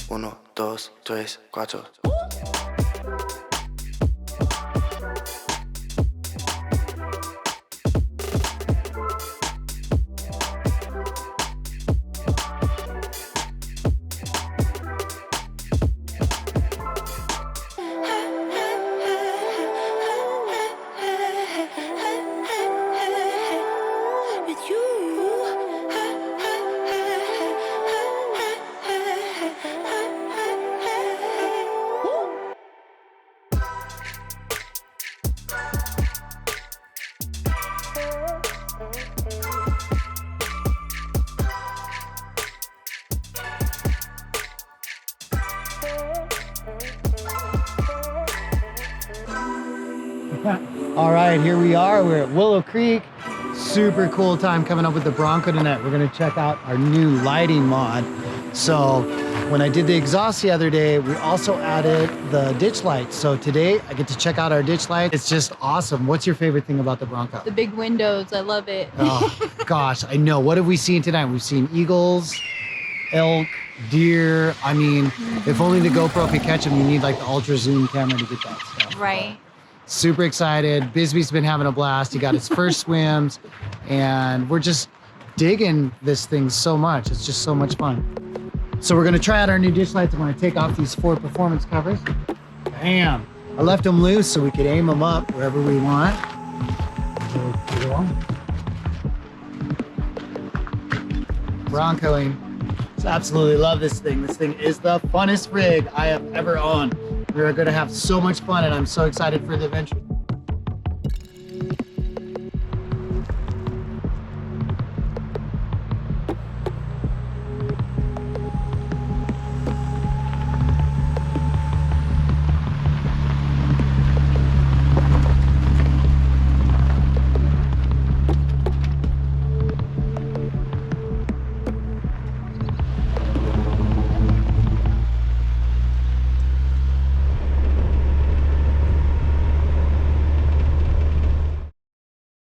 Uno, dos, tres, cuatro. All right, here we are. We're at Willow Creek. Super cool time coming up with the Bronco tonight. We're gonna check out our new lighting mod. So when I did the exhaust the other day, we also added the ditch lights. So today I get to check out our ditch light. It's just awesome. What's your favorite thing about the Bronco? The big windows, I love it. Oh gosh, I know. What have we seen tonight? We've seen eagles, elk, deer. I mean, if only the GoPro could catch them, you need like the ultra zoom camera to get that stuff. Right. Super excited. Bisbee's been having a blast. He got his first swims, and we're just digging this thing so much. It's just so much fun. So we're gonna try out our new ditch lights. I'm gonna take off these 4 performance covers. Bam! I left them loose so we could aim them up wherever we want. Broncoing. Just absolutely love this thing. This thing is the funnest rig I have ever owned. We are gonna have so much fun, and I'm so excited for the adventure.